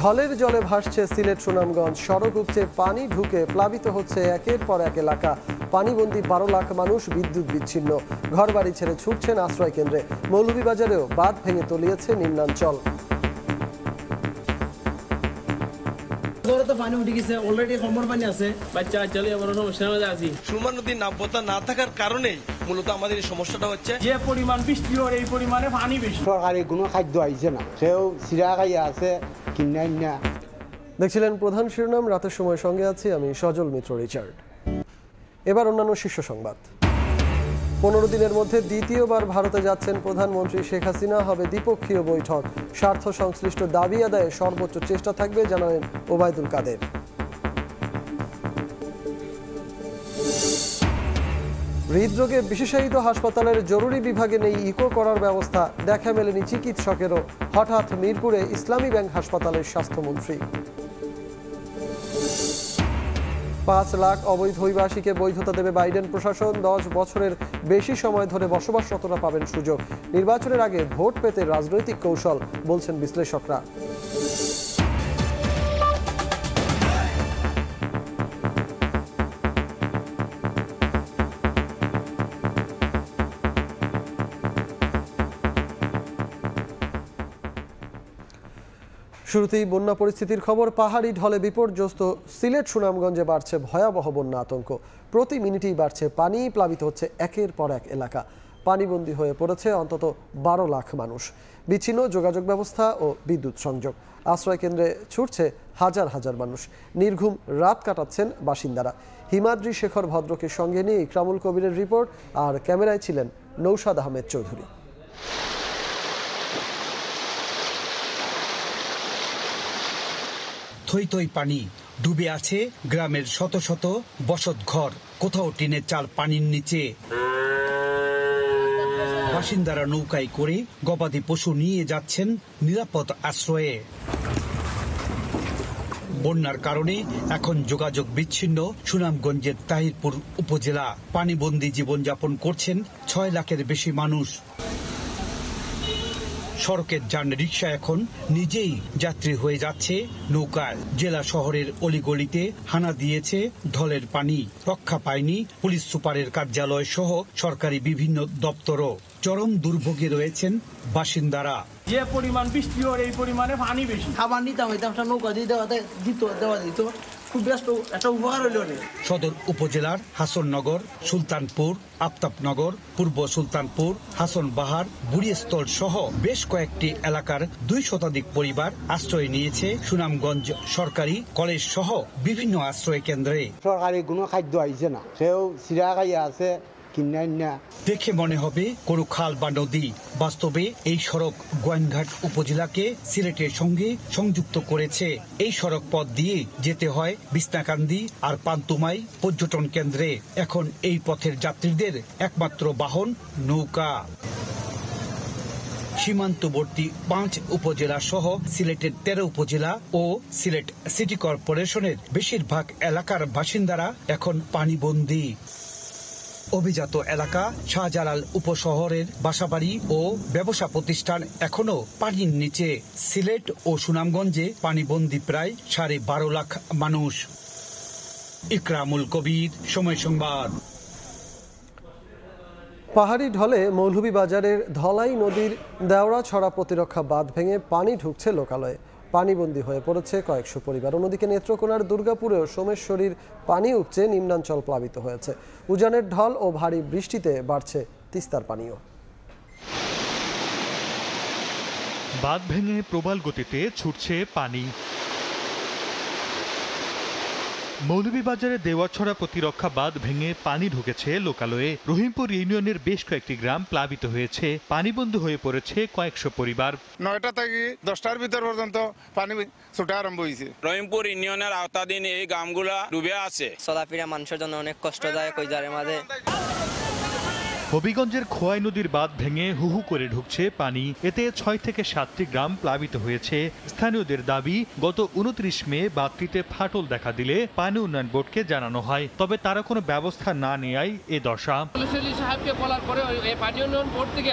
ঢলের জলে ভাসছে সিলেট সুনামগঞ্জ, সড়ক উপচে পানি ঢুকে প্লাবিত হচ্ছে একের পর এক এলাকা। পানিবন্দী 12 লাখ মানুষ, বিদ্যুৎ বিচ্ছিন্ন, ঘরবাড়ি ছেড়ে ছুটছেন আশ্রয় কেন্দ্রে। মৌলভীবাজারেও বাঁধ ভেঙে তলিয়েছে নিম্নাঞ্চল। পানি উঠে গেছে, অলরেডি কমর পানি আছে, বাচ্চা চলে বড় সমস্যার মধ্যে আছি। সুরমা নদীর নাব্যতা না থাকার কারণেই মূলত আমাদের এই সমস্যাটা হচ্ছে। যে পরিমাণ বৃষ্টি হয় এই পরিমাণে পানি বেশি। সরকারি কোনো খাদ্য আইছে না, সেও সিরা খাইয়া আছে কিনা না। দেখছিলেন প্রধান শিরোনাম, রাতের সময় সঙ্গে আছি আমি সজল মিত্র রিচার্ড। এবার অন্যান্য শীর্ষ সংবাদ। 15 দিনের মধ্যে দ্বিতীয়বার ভারতে যাচ্ছেন প্রধানমন্ত্রী শেখ হাসিনা, হবে দ্বিপক্ষীয় বৈঠক। স্বার্থ সংশ্লিষ্ট দাবি আদায়ে সর্বোচ্চ চেষ্টা থাকবে, জানালেন ওবায়দুল কাদের। হৃদরোগে বিশেষায়িত হাসপাতালের জরুরি বিভাগে নেই ইকো করার ব্যবস্থা, দেখা মেলেনি চিকিৎসকেরও। হঠাৎ মিরপুরে ইসলামী ব্যাংক হাসপাতালের স্বাস্থ্যমন্ত্রী। 5 লাখ অবৈধ অভিবাসীকে বৈধতা দেবে বাইডেন প্রশাসন, 10 বছরের বেশি সময় ধরে বসবাসরতরা পাবেন সুযোগ। নির্বাচনের আগে ভোট পেতে রাজনৈতিক কৌশল, বলছেন বিশ্লেষকরা। শুরুতেই বন্যা পরিস্থিতির খবর। পাহাড়ি ঢলে বিপর্যস্ত সিলেট সুনামগঞ্জে বাড়ছে ভয়াবহ বন্যা আতঙ্ক। প্রতি মিনিটেই বাড়ছে পানি, প্লাবিত হচ্ছে একের পর এক এলাকা। পানিবন্দী হয়ে পড়েছে অন্তত 12 লাখ মানুষ। বিচ্ছিন্ন যোগাযোগ ব্যবস্থা ও বিদ্যুৎ সংযোগ। আশ্রয় কেন্দ্রে ছুটছে হাজার হাজার মানুষ। নির্ঘুম রাত কাটাচ্ছেন বাসিন্দারা। হিমাদ্রি শেখর ভদ্রকে সঙ্গে নিয়ে ইকরামুল কবিরের রিপোর্ট, আর ক্যামেরায় ছিলেন নৌশাদ আহমেদ চৌধুরী। থই থই পানি, ডুবে আছে গ্রামের শত শত বসত ঘর। কোথাও টিনের চাল পানির নিচে। বাসিন্দারা নৌকায় করে গবাদি পশু নিয়ে যাচ্ছেন নিরাপদ আশ্রয়ে। বন্যার কারণে এখন যোগাযোগ বিচ্ছিন্ন সুনামগঞ্জের তাহিরপুর উপজেলা। পানিবন্দী জীবনযাপন করছেন 6 লাখের বেশি মানুষ। সড়কের যান রিক্সা এখন নিজেই যাত্রী হয়ে যাচ্ছে নৌকায়। জেলা শহরের অলিগলিতে হানা দিয়েছে ঢলের পানি। রক্ষা পায়নি পুলিশ সুপারের কার্যালয় সহ সরকারি বিভিন্ন দপ্তরও। চরম দুর্ভোগে রয়েছেন বাসিন্দারা। যে পরিমাণ বৃষ্টি হয় এই পরিমাণে পানি বেশি। খাবার নিতাম, একটা নৌকা দিয়ে দেওয়া দিত, খুব ব্যস্ত একটা উপকার হইল। সদর উপজেলার হাসননগর, সুলতানপুর, আফতাবনগর, পূর্ব সুলতানপুর, হাসনবাহার, বুড়িস্থল সহ বেশ কয়েকটি এলাকার 2 শতাধিক পরিবার আশ্রয় নিয়েছে সুনামগঞ্জ সরকারি কলেজ সহ বিভিন্ন আশ্রয় কেন্দ্রে। সরকারি কোনো খাদ্য আইছে না, সেও সিরা খাইয়া আছে কিনা না। দেখে মনে হবে কোনো খাল বা নদী। বাস্তবে এই সড়ক গোয়াইনঘাট উপজেলাকে সিলেটের সঙ্গে সংযুক্ত করেছে। এই সড়ক পথ দিয়ে যেতে হয় বিছনাকান্দি আর পান্তুমাই পর্যটন কেন্দ্রে। এখন এই পথের যাত্রীদের একমাত্র বাহন নৌকা। সীমান্তবর্তী 5 উপজেলা সহ সিলেটের 13 উপজেলা ও সিলেট সিটি কর্পোরেশনের বেশিরভাগ এলাকার বাসিন্দারা এখন পানিবন্দী। অভিজাত এলাকা শাহজালাল উপশহরের বাসাবাড়ি ও ব্যবসা প্রতিষ্ঠান এখনো পানির নিচে। সিলেট ও সুনামগঞ্জে পানিবন্দী প্রায় 12.5 লাখ মানুষ। ইকরামুল কবির, সময় সংবাদ। পাহাড়ি ঢলে মৌলভীবাজারের ধলাই নদীর দেওড়াছড়া প্রতিরক্ষা বাঁধ ভেঙে পানি ঢুকছে লোকালয়ে। পানিবন্দী হয়ে পড়েছে কয়েকশো পরিবার। অন্যদিকে নেত্রকোনার দুর্গাপুরেও সোমেশ্বরীর পানি উপচে নিম্নাঞ্চল প্লাবিত হয়েছে। উজানের ঢল ও ভারী বৃষ্টিতে বাড়ছে তিস্তার পানিও। বাঁধ ভেঙে প্রবল গতিতে ছুটছে পানি। মৌলভীবাজারে দেওয়াছড়া প্রতিরক্ষা বাঁধ ভেঙে পানি ঢুকেছে লোকালয়ে। রহিমপুর ইউনিয়নের বেশ কয়েকটি গ্রাম প্লাবিত হয়েছে। পানিবন্দী হয়ে পড়েছে কয়েকশো পরিবার। 9টা থেকে 10টার ভিতর পর্যন্ত পানি ছোটা আরম্ভ হয়েছে। রহিমপুর ইউনিয়নের আওতাধীন এই গ্রামগুলা ডুবে আছে। চলাফেরা মানুষের জন্য অনেক কষ্টদায়ক ওই জারের মাঝে। হবিগঞ্জের খোয়াই নদীর বাঁধ ভেঙে হুহু করে ঢুকছে পানি। এতে 6 থেকে 7টি গ্রাম প্লাবিত হয়েছে। স্থানীয়দের দাবি, গত 29 মে বাঁধটিতে ফাটল দেখা দিলে পানি উন্নয়ন বোর্ডকে জানানো হয়, তবে তারা কোনো ব্যবস্থা না নেয়ায় এ দশা। সাহেবকে বলার পরে এই পানি উন্নয়ন বোর্ড থেকে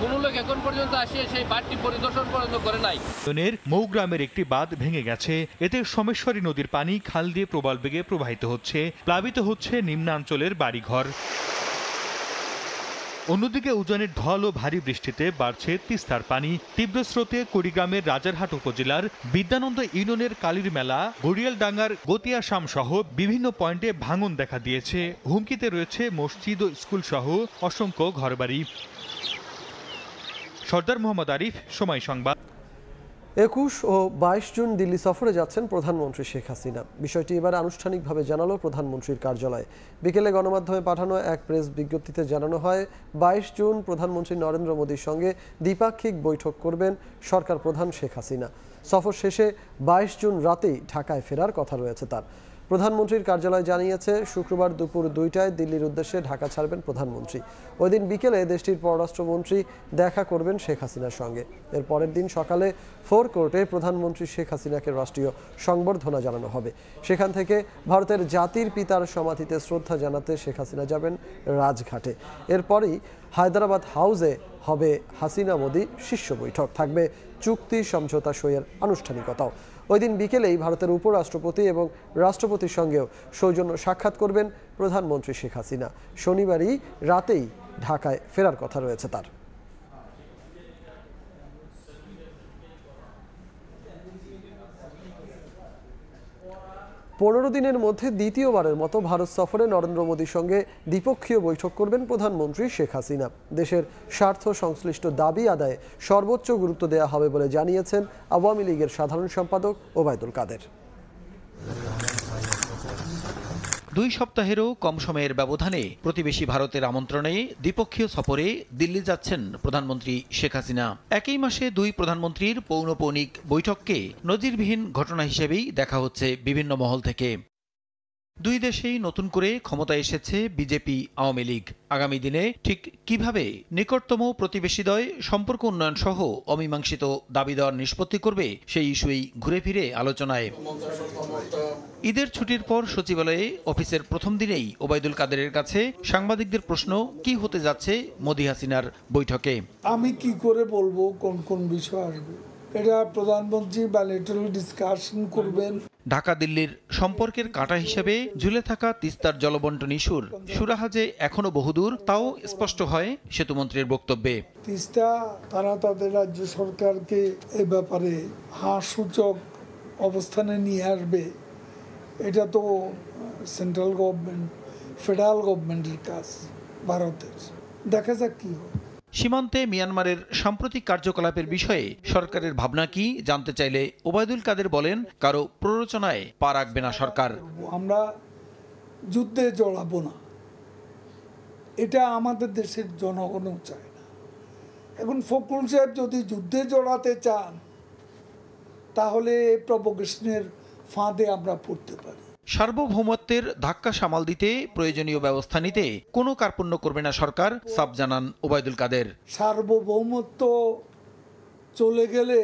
কোনো লোক এখন পর্যন্ত আসে সেই বাঁধটি পরিদর্শন পর্যন্ত করে নাই। মৌ গ্রামের একটি বাঁধ ভেঙে গেছে। এতে সোমেশ্বরী নদীর পানি খাল দিয়ে প্রবল বেগে প্রবাহিত হচ্ছে। প্লাবিত হচ্ছে নিম্নাঞ্চলের বাড়িঘর। অন্যদিকে উজানের ঢল ও ভারী বৃষ্টিতে বাড়ছে তিস্তার পানি। তীব্র স্রোতে কুড়িগ্রামের রাজারহাট উপজেলার বিদ্যানন্দ ইউনিয়নের কালীর মেলা, গড়িয়ালডাঙ্গার গতিয়াশাম সহ বিভিন্ন পয়েন্টে ভাঙন দেখা দিয়েছে। হুমকিতে রয়েছে মসজিদ ও স্কুল সহ অসংখ্য ঘরবাড়ি। সর্দার মোহাম্মদ আরিফ, সময় সংবাদ। 21 ও 22 জুন দিল্লি সফরে যাচ্ছেন প্রধানমন্ত্রী শেখ হাসিনা। বিষয়টি এবার আনুষ্ঠানিকভাবে জানালো প্রধানমন্ত্রীর কার্যালয়। বিকেলে গণমাধ্যমে পাঠানো এক প্রেস বিজ্ঞপ্তিতে জানানো হয়, 22 জুন প্রধানমন্ত্রী নরেন্দ্র মোদীর সঙ্গে দ্বিপাক্ষিক বৈঠক করবেন সরকার প্রধান শেখ হাসিনা। সফর শেষে 22 জুন রাতেই ঢাকায় ফেরার কথা রয়েছে তার। প্রধানমন্ত্রীর কার্যালয় জানিয়েছে, শুক্রবার দুপুর 2টায় দিল্লির উদ্দেশ্যে ঢাকা ছাড়বেন প্রধানমন্ত্রী। ওই দিন বিকেলে দেশটির পররাষ্ট্রমন্ত্রী দেখা করবেন শেখ হাসিনার সঙ্গে। এর পরের দিন সকালে 4 কোর্টে প্রধানমন্ত্রী শেখ হাসিনাকে রাষ্ট্রীয় সংবর্ধনা জানানো হবে। সেখান থেকে ভারতের জাতির পিতার সমাধিতে শ্রদ্ধা জানাতে শেখ হাসিনা যাবেন রাজঘাটে। এরপরই হায়দ্রাবাদ হাউসে হবে হাসিনা মোদি শীর্ষ বৈঠক। থাকবে চুক্তি সমঝোতা সইয়ের আনুষ্ঠানিকতাও। ওই দিন বিকেলেই ভারতের উপরাষ্ট্রপতি এবং রাষ্ট্রপতির সঙ্গেও সৌজন্য সাক্ষাৎ করবেন প্রধানমন্ত্রী শেখ হাসিনা। শনিবারই রাতেই ঢাকায় ফেরার কথা রয়েছে তার। 15 দিনের মধ্যে দ্বিতীয়বারের মতো ভারত সফরে নরেন্দ্র মোদীর সঙ্গে দ্বিপক্ষীয় বৈঠক করবেন প্রধানমন্ত্রী শেখ হাসিনা। দেশের স্বার্থ সংশ্লিষ্ট দাবি আদায়ে সর্বোচ্চ গুরুত্ব দেওয়া হবে বলে জানিয়েছেন আওয়ামী লীগের সাধারণ সম্পাদক ওবায়দুল কাদের। 2 সপ্তাহেরও কম সময়ের ব্যবধানে প্রতিবেশী ভারতের আমন্ত্রণে দ্বিপক্ষীয় সফরে দিল্লি যাচ্ছেন প্রধানমন্ত্রী শেখ হাসিনা। একই মাসে 2 প্রধানমন্ত্রীর পৌনঃপৌনিক বৈঠককে নজিরবিহীন ঘটনা হিসেবেই দেখা হচ্ছে বিভিন্ন মহল থেকে। 2 দেশেই নতুন করে ক্ষমতায় এসেছে বিজেপি, আওয়ামী লীগ। আগামী দিনে ঠিক কিভাবে নিকটতম প্রতিবেশীদ্বয় সম্পর্ক উন্নয়ন সহ অমীমাংসিত দাবি দেওয়ার নিষ্পত্তি করবে, সেই ইস্যুই ঘুরে ফিরে আলোচনায়। ঈদের ছুটির পর সচিবালয়ে অফিসের প্রথম দিনেই ওবায়দুল কাদেরের কাছে সাংবাদিকদের প্রশ্ন, কি হতে যাচ্ছে মোদি হাসিনার বৈঠকে। আমি কি করে বলবো কোন কোন বিষয় আসবে, এটা প্রধানমন্ত্রী বাইলেটারাল ডিসকাশন করবেন। ঢাকা দিল্লির সম্পর্কের কাঁটা হিসেবে ঝুলে থাকা তিস্তার জলবন্টন ইস্যুর সুরাহা যে এখনো বহুদূর, তাও স্পষ্ট হয় সেতুমন্ত্রীর বক্তব্যে। তিস্তা তারা তাদের রাজ্য সরকারকে এ ব্যাপারে হাসূচক অবস্থানে নিয়ে আসবে, এটা তো সেন্ট্রাল গভর্নমেন্ট, ফেডারেল গভর্নমেন্টের কাজ ভারতের। দেখা যাক কি হয়। সীমান্তে মিয়ানমারের সাম্প্রতিক কার্যকলাপের বিষয়ে সরকারের ভাবনা কি জানতে চাইলে ওবায়দুল কাদের বলেন, কারো প্ররোচনায় পা রাখবে না সরকার। আমরা যুদ্ধে জড়াবো না, এটা আমাদের দেশের জনগণও চায় না। এখন ফখরুল সাহেব যদি যুদ্ধে জড়াতে চান, তাহলে প্রভোকেশনের ফাঁদে আমরা পড়তে পারি। সার্বভৌমত্বের ধাক্কা সামাল দিতে প্রয়োজনীয় ব্যবস্থা নিতে কোনো কার্পণ্য করবে না সরকার, সাফ জানান ওবায়দুল কাদের। সার্বভৌমত্ব চলে গেলে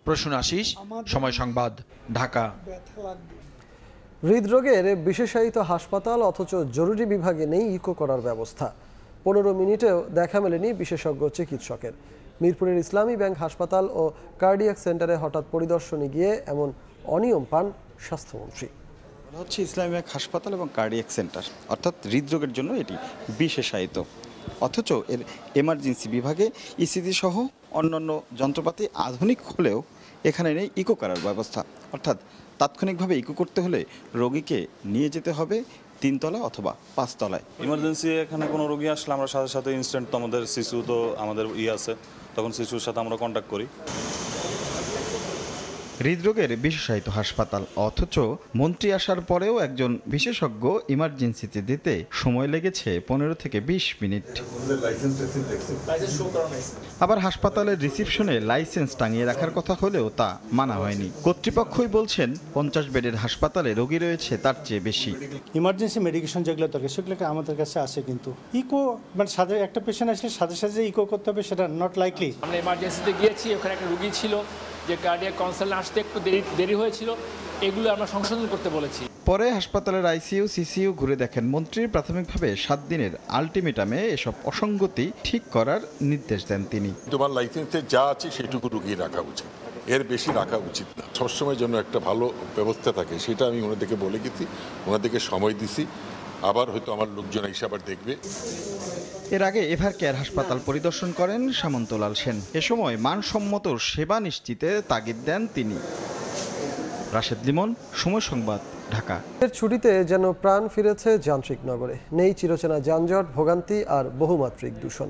প্রসূন আশিস, সময় সংবাদ, ঢাকা। হৃদরোগের বিশেষায়িত হাসপাতাল অথচ জরুরি বিভাগে নেই ইকো করার ব্যবস্থা। 15 মিনিটেও দেখা মেলেনি বিশেষজ্ঞ চিকিৎসকের। মিরপুরের ইসলামী ব্যাংক হাসপাতাল ও কার্ডিয়াক সেন্টারে হঠাৎ পরিদর্শনে গিয়ে এমন অনিয়ম পান স্বাস্থ্যমন্ত্রী। হচ্ছে ইসলামী ব্যাংক হাসপাতাল এবং কার্ডিয়াক সেন্টার, অর্থাৎ হৃদরোগের জন্য এটি বিশেষায়িত, অথচ এর এমার্জেন্সি বিভাগে ইসিজি সহ অন্যান্য যন্ত্রপাতি আধুনিক হলেও এখানে নেই ইকো করার ব্যবস্থা। অর্থাৎ তাৎক্ষণিকভাবে ইকো করতে হলে রোগীকে নিয়ে যেতে হবে 3 তলা অথবা 5 তলায়। ইমার্জেন্সি এখানে কোনো রোগী আসলে আমরা সাথে সাথে ইনস্ট্যান্ট তো আমাদের শিশু তো আমাদের আছে, তখন শিশুর সাথে আমরা কন্ট্যাক্ট করি। হৃদরোগের বিশেষায়িত হাসপাতাল, অথচ মন্ত্রী আসার পরেও একজন বিশেষজ্ঞ ইমার্জেন্সিতে দিতে সময় লেগেছে 15 থেকে 20 মিনিট। আবার হাসপাতালের রিসিপশনে লাইসেন্স টাঙিয়ে রাখার কথা হলেও তা মানা হয়নি। কর্তৃপক্ষই বলছেন 50 বেডের হাসপাতালে রোগী রয়েছে তার চেয়ে বেশি। ইমার্জেন্সি মেডিকেশন যেগুলো থাকে সেগুলো আমাদের কাছে আসে, কিন্তু ইকো মানে সাথে একটা পেশেন্ট আসলে সাথে সাথে ইকো করতে হবে সেটা নট লাইকলি। আমরা ইমার্জেন্সিতে গিয়েছি, ওখানে একটা রুগী ছিল যে কার্ডিয়াক কাউন্সিল আসতে একটু দেরি হয়েছিল, এগুলো আমরা সংশোধন করতে বলেছি। পরে হাসপাতালের আইসিইউ সিসিইউ ঘুরে দেখেন মন্ত্রী। প্রাথমিকভাবে 7 দিনের আলটিমেটামে এসব অসঙ্গতি ঠিক করার নির্দেশ দেন তিনি। তোমার লাইসেন্সে যা আছে সেটুকু রুগী রাখা উচিত, এর বেশি রাখা উচিত না। সবসময় জন্য একটা ভালো ব্যবস্থা থাকে, সেটা আমি ওনাদেরকে বলে গেছি, ওনাদেরকে সময় দিছি। আবার হয়তো আমার লোকজন এসে আবার দেখবে। এর আগে এভার কেয়ার হাসপাতাল পরিদর্শন করেন সামন্তলাল সেন। এ সময় মানসম্মত সেবা নিশ্চিতে তাগিদ দেন তিনি। রাশেদ লিমন, সময় সংবাদ, ঢাকা। এর ছুটিতে যেন প্রাণ ফিরেছে যান্ত্রিক নগরে। নেই চিরচেনা যানজট, ভোগান্তি আর বহুমাত্রিক দূষণ।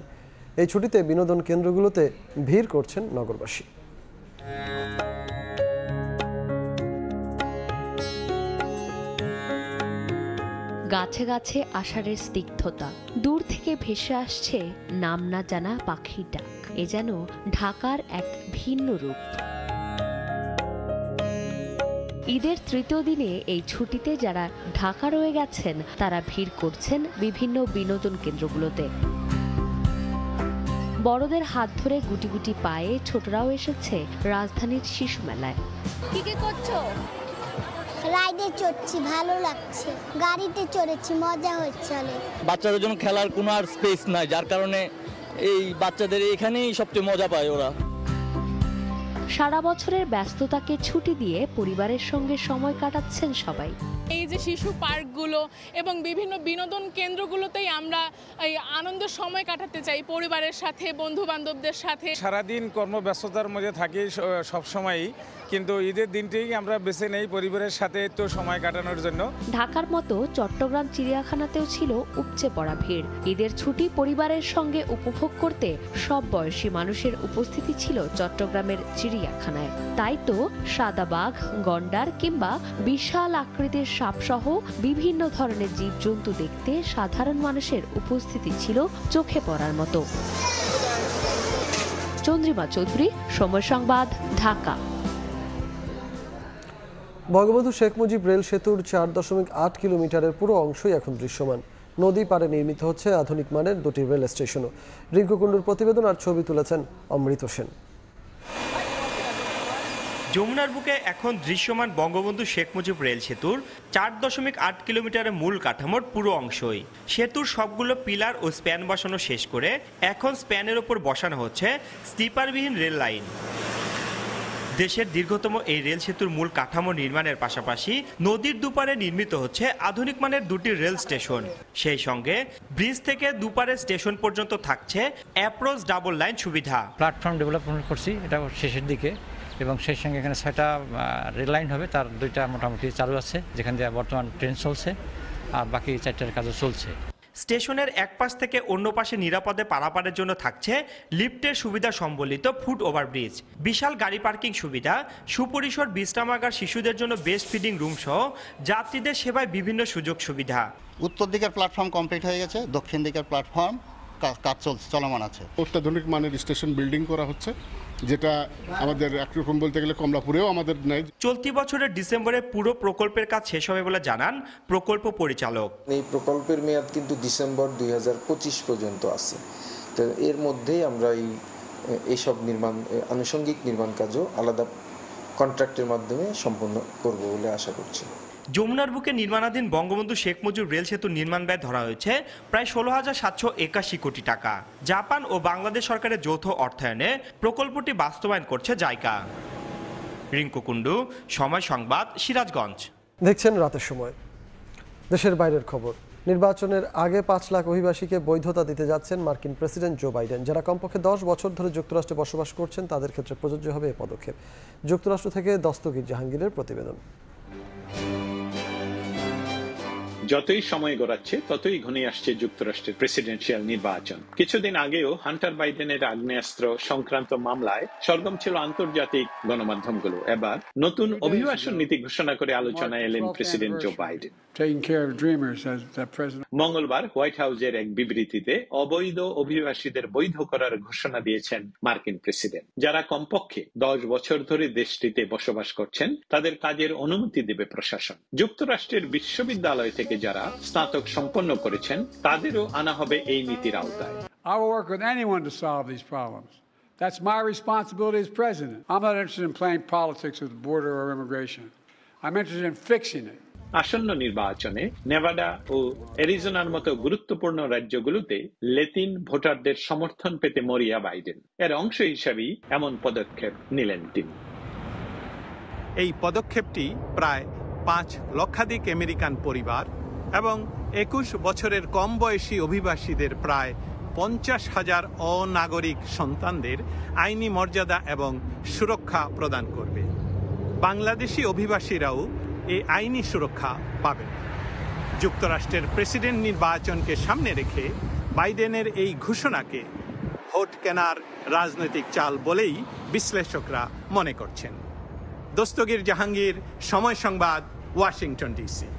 এই ছুটিতে বিনোদন কেন্দ্রগুলোতে ভিড় করছেন নগরবাসী। গাছে গাছে আষাঢ়ের স্নিগ্ধতা, দূর থেকে ভেসে আসছে নাম না জানা পাখির ডাক। এ যেন ঢাকার এক ভিন্ন রূপ। ঈদের তৃতীয় দিনে এই ছুটিতে যারা ঢাকা রয়ে গেছেন তারা ভিড় করছেন বিভিন্ন বিনোদন কেন্দ্রগুলোতে। বড়দের হাত ধরে গুটি গুটি পায়ে ছোটরাও এসেছে রাজধানীর শিশু মেলায়। কি করছো? রাইডে চড়ছি, ভালো লাগছে। গাড়িতে চড়েছি, মজা হচ্ছে অনেক। বাচ্চাদের জন্য খেলার কোনো আর স্পেস নাই, যার কারণে এই বাচ্চাদের এখানেই সবচেয়ে মজা পায় ওরা। সারা বছরের ব্যস্ততাকে ছুটি দিয়ে পরিবারের সঙ্গে সময় কাটাচ্ছেন সবাই। এই যে শিশু পার্কগুলো এবং বিভিন্ন বিনোদন কেন্দ্রগুলোতেই আমরা এই আনন্দের সময় কাটাতে চাই পরিবারের সাথে, বন্ধু বান্ধবদের সাথে। সারাদিন কর্মব্যস্ততার মধ্যে থাকি সবসময়ই, কিন্তু ঈদের দিনটি আমরা বেছে নেই পরিবারের সাথে একটু সময় কাটানোর জন্য। ঢাকার মতো চট্টগ্রাম চিড়িয়াখানাতেও ছিল উপচে পড়া ভিড়। ঈদের ছুটি পরিবারের সঙ্গে উপভোগ করতে সব বয়সী মানুষের উপস্থিতি ছিল চট্টগ্রামের চিড়িয়াখানায়। তাই তো সাদা বাঘ, গন্ডার কিংবা বিশাল আকৃতির সাপসহ বিভিন্ন ধরনের জীবজন্তু দেখতে সাধারণ মানুষের উপস্থিতি ছিল চোখে পড়ার মতো। চন্দ্রিমা চৌধুরী, সময় সংবাদ, ঢাকা। বঙ্গবন্ধু শেখ মুজিব রেল সেতুর 4.8 কিলোমিটারের পুরো অংশই এখন দৃশ্যমান। নদী পাড়ে নির্মিত হচ্ছে আধুনিক মানের দুটি রেল স্টেশনও। রিঙ্কু কুণ্ডুর প্রতিবেদন আর ছবি তুলেছেন অমৃত সেন। যমুনার বুকে এখন দৃশ্যমান বঙ্গবন্ধু শেখ মুজিব রেল সেতুর 4.8 কিলোমিটারের মূল কাঠামোর পুরো অংশই। সেতুর সবগুলো পিলার ও স্প্যান বসানো শেষ করে এখন স্প্যানের ওপর বসানো হচ্ছে স্লিপারবিহীন রেল লাইন। দেশের দীর্ঘতম এই রেল সেতুর মূল কাঠামো নির্মাণের পাশাপাশি নদীর দুপারে নির্মিত হচ্ছে আধুনিক মানের দুটি রেল স্টেশন। সেই সঙ্গে ব্রিজ থেকে দুপারের স্টেশন পর্যন্ত থাকছে অ্যাপ্রোচ ডাবল লাইন সুবিধা। প্ল্যাটফর্ম ডেভেলপমেন্ট করছি, এটা শেষের দিকে, এবং সেই সঙ্গে এখানে 6টা রেল লাইন হবে, তার 2টা মোটামুটি চালু আছে, যেখান দিয়ে বর্তমান ট্রেন চলছে, আর বাকি 4টার কাজও চলছে। স্টেশনের এক পাশ থেকে অন্য পাশে নিরাপদে পারাপারের জন্য থাকছে লিফটের সুবিধা সম্বলিত ফুট ওভারব্রিজ, বিশাল গাড়ি পার্কিং সুবিধা, সুপরিসর বিশ্রামাগার, শিশুদের জন্য বেস্ট ফিডিং রুম সহ যাত্রীদের সেবায় বিভিন্ন সুযোগ সুবিধা। উত্তর দিকের প্ল্যাটফর্ম কমপ্লিট হয়ে গেছে, দক্ষিণ দিকের প্ল্যাটফর্ম কাজ চলমান আছে। অত্যাধুনিক মানের স্টেশন বিল্ডিং করা হচ্ছে, যেটা আমাদের একরকম বলতে গেলে কমলাপুরেও আমাদের নেই। চলতি বছরের ডিসেম্বরে পুরো প্রকল্পের কাজ শেষ হবে বলে জানান প্রকল্প পরিচালক। এই প্রকল্পের মেয়াদ কিন্তু ডিসেম্বর 2025 পর্যন্ত আছে। তো এর মধ্যেই আমরা এইসব আনুষঙ্গিক নির্মাণ কাজও আলাদা কন্ট্রাক্টের মাধ্যমে সম্পন্ন করব বলে আশা করছি। যমুনার বুকে নির্মাণাধীন বঙ্গবন্ধু শেখ মুজিব রেল সেতুর নির্মাণ ব্যয় ধরা হয়েছে প্রায় 16,781 কোটি টাকা। জাপান ও বাংলাদেশ সরকারের যৌথ অর্থায়নে প্রকল্পটি বাস্তবায়ন করছে জাইকা। রিঙ্কু কুণ্ডু, সময় সংবাদ, সিরাজগঞ্জ। দেখছেন রাতের সময়। দেশের বাইরের খবর। নির্বাচনের আগে 5 লাখ অভিবাসীকে বৈধতা দিতে যাচ্ছেন মার্কিন প্রেসিডেন্ট জো বাইডেন। যারা কমপক্ষে 10 বছর ধরে যুক্তরাষ্ট্রে বসবাস করছেন তাদের ক্ষেত্রে প্রযোজ্য হবে এই পদক্ষেপ। যুক্তরাষ্ট্র থেকে দস্তগীর জাহাঙ্গীরের প্রতিবেদন। যতই সময় গড়াচ্ছে ততই ঘনিয়ে আসছে যুক্তরাষ্ট্রের প্রেসিডেন্সিয়াল নির্বাচন। কিছুদিন আগেও হান্টার বাইডেনের আগ্নেয়াস্ত্র সংক্রান্ত মামলায় সরগম ছিল আন্তর্জাতিক গণমাধ্যমগুলো। এবার নতুন অভিবাসন নীতি ঘোষণা করে আলোচনায় এলেন প্রেসিডেন্ট জো বাইডেন। মঙ্গলবার হোয়াইট হাউসের এক বিবৃতিতে অবৈধ অভিবাসীদের বৈধ করার ঘোষণা দিয়েছেন মার্কিন প্রেসিডেন্ট। যারা কমপক্ষে 10 বছর ধরে দেশটিতে বসবাস করছেন তাদের কাজের অনুমতি দেবে প্রশাসন। যুক্তরাষ্ট্রের বিশ্ববিদ্যালয় থেকে যারা স্নাতক সম্পন্ন করেছেন তাদেরও আনা হবে এই নীতির আওতায়। I will work with anyone to solve these problems. That's my responsibility as president. I'm not interested in playing politics with the border or immigration. I'm interested in fixing it. আসন্ন নির্বাচনে নেভাডা ও অ্যারিজোনার মতো গুরুত্বপূর্ণ রাজ্যগুলোতে লেতিন ভোটারদের সমর্থন পেতে মরিয়া Biden. এর অংশ হিসাবেই এমন পদক্ষেপ নিলেন তিনি। এই পদক্ষেপটি প্রায় 5 লক্ষাধিক আমেরিকান পরিবার এবং 21 বছরের কম বয়সী অভিবাসীদের প্রায় 50,000 অনাগরিক সন্তানদের আইনি মর্যাদা এবং সুরক্ষা প্রদান করবে। বাংলাদেশি অভিবাসীরাও এই আইনি সুরক্ষা পাবেন। যুক্তরাষ্ট্রের প্রেসিডেন্ট নির্বাচনকে সামনে রেখে বাইডেনের এই ঘোষণাকে ভোট কেনার রাজনৈতিক চাল বলেই বিশ্লেষকরা মনে করছেন। দস্তগীর জাহাঙ্গীর, সময় সংবাদ, ওয়াশিংটন ডিসি।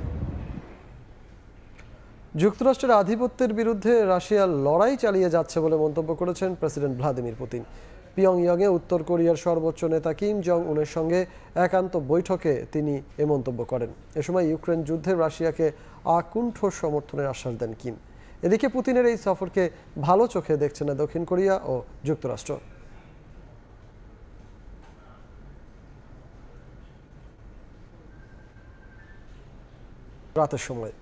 যুক্তরাষ্ট্রের আধিপত্যের বিরুদ্ধে রাশিয়ার লড়াই চালিয়ে যাচ্ছে বলে মন্তব্য করেছেন প্রেসিডেন্ট ভ্লাদিমির পুতিন। পিয়ংইয়ংয়ে উত্তর কোরিয়ার সর্বোচ্চ নেতা কিম জং উনের সঙ্গে একান্ত বৈঠকে তিনি এ মন্তব্য করেন। এ সময় ইউক্রেন যুদ্ধে রাশিয়াকে আকুণ্ঠ সমর্থনের আশ্বাস দেন কিম। এদিকে পুতিনের এই সফরকে ভালো চোখে দেখছে না দক্ষিণ কোরিয়া ও যুক্তরাষ্ট্র। রাতের সময়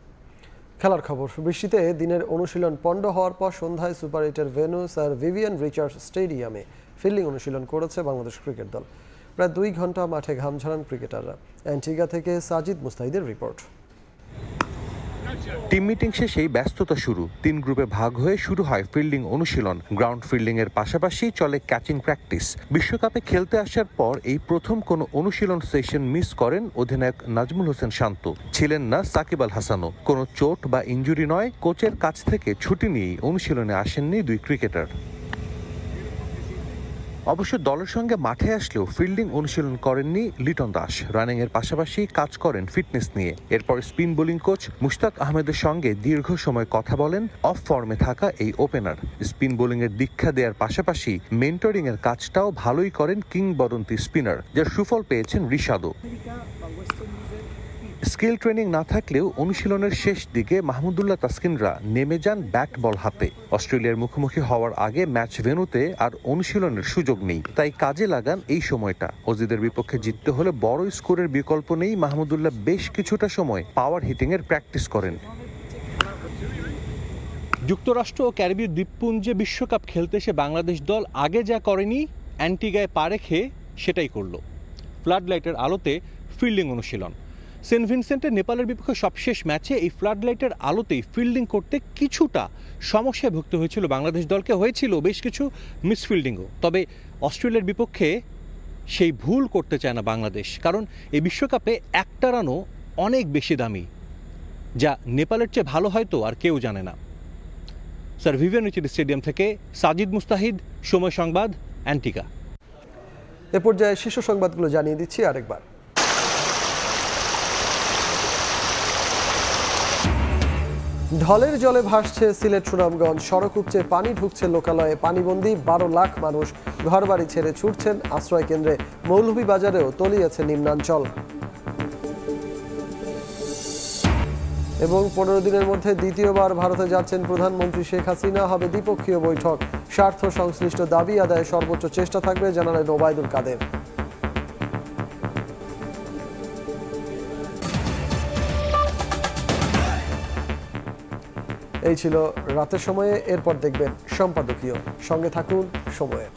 খেলার খবর। বৃষ্টিতে দিনের অনুশীলন পণ্ড হওয়ার পর সন্ধ্যায় সুপার 8-এর ভেনুস আর ভিভিয়ান রিচার্ডস স্টেডিয়ামে ফিল্ডিং অনুশীলন করেছে বাংলাদেশ ক্রিকেট দল। প্রায় 2 ঘন্টা মাঠে ঘাম ঝরান ক্রিকেটাররা। অ্যান্টিগা থেকে সাজিদ মুস্তাহিদের রিপোর্ট। টিম মিটিং শেষেই ব্যস্ততা শুরু। 3 গ্রুপে ভাগ হয়ে শুরু হয় ফিল্ডিং অনুশীলন। গ্রাউন্ড ফিল্ডিং এর পাশাপাশি চলে ক্যাচিং প্র্যাকটিস। বিশ্বকাপে খেলতে আসার পর এই প্রথম কোনো অনুশীলন সেশন মিস করেন অধিনায়ক নাজমুল হোসেন শান্ত। ছিলেন না সাকিব আল হাসানও। কোনো চোট বা ইনজুরি নয়, কোচের কাছ থেকে ছুটি নিয়েই অনুশীলনে আসেননি 2 ক্রিকেটার। অবশ্য দলের সঙ্গে মাঠে আসলেও ফিল্ডিং অনুশীলন করেননি লিটন দাস। রানিং এর পাশাপাশি কাজ করেন ফিটনেস নিয়ে। এরপর স্পিন বোলিং কোচ মুশতাক আহমেদের সঙ্গে দীর্ঘ সময় কথা বলেন অফ ফর্মে থাকা এই ওপেনার। স্পিন বোলিং এর দীক্ষা দেওয়ার পাশাপাশি মেন্টরিং এর কাজটাও ভালোই করেন কিংবদন্তি স্পিনার, যার সুফল পেয়েছেন রিশাদও। স্কিল ট্রেনিং না থাকলেও অনুশীলনের শেষ দিকে মাহমুদুল্লাহ তাসকিনরা নেমে যান ব্যাট বল হাতে। অস্ট্রেলিয়ার মুখোমুখি হওয়ার আগে ম্যাচ ভেন্যুতে আর অনুশীলনের সুযোগ নেই, তাই কাজে লাগান এই সময়টা। অজিদের বিপক্ষে জিততে হলে বড় স্কোরের বিকল্প নেই। মাহমুদুল্লাহ বেশ কিছুটা সময় পাওয়ার হিটিং এর প্র্যাকটিস করেন। যুক্তরাষ্ট্র ও ক্যারিবীয় দ্বীপপুঞ্জে বিশ্বকাপ খেলতে এসে বাংলাদেশ দল আগে যা করেনি, অ্যান্টিগায় পা রেখে সেটাই করল। ফ্লাড লাইটের আলোতে ফিল্ডিং অনুশীলন। সেন্ট ভিনসেন্টের নেপালের বিপক্ষে সবশেষ ম্যাচে এই ফ্লাড লাইটের আলোতেই ফিল্ডিং করতে কিছুটা সমস্যায় ভুগতে হয়েছিল বাংলাদেশ দলকে। হয়েছিল বেশ কিছু মিসফিল্ডিংও। তবে অস্ট্রেলিয়ার বিপক্ষে সেই ভুল করতে চায় না বাংলাদেশ, কারণ এই বিশ্বকাপে একটা রানও অনেক বেশি দামি, যা নেপালের চেয়ে ভালো হয়তো আর কেউ জানে না। স্যার ভিভিয়ান রিচার্ডস স্টেডিয়াম থেকে সাজিদ মুস্তাহিদ, সময় সংবাদ, অ্যান্টিগা। এ পর্যায়ে শীর্ষ সংবাদগুলো জানিয়ে দিচ্ছি আরেকবার। ঢলের জলে ভাসছে সিলেট সুনামগঞ্জ। সড়ক উপচে পানি ঢুকছে লোকালয়ে। পানিবন্দী 12 লাখ মানুষ ঘরবাড়ি ছেড়ে ছুটছেন আশ্রয় কেন্দ্রে। মৌলভীবাজারেও তলিয়েছে নিম্নাঞ্চল। এবং 15 দিনের মধ্যে দ্বিতীয়বার ভারতে যাচ্ছেন প্রধানমন্ত্রী শেখ হাসিনা। হবে দ্বিপক্ষীয় বৈঠক। স্বার্থ সংশ্লিষ্ট দাবি আদায়ে সর্বোচ্চ চেষ্টা থাকবে জানালেন ওবায়দুল কাদের। এই ছিল রাতের সময়ে। এরপর দেখবেন সম্পাদকীয়। সঙ্গে থাকুন সময়ের।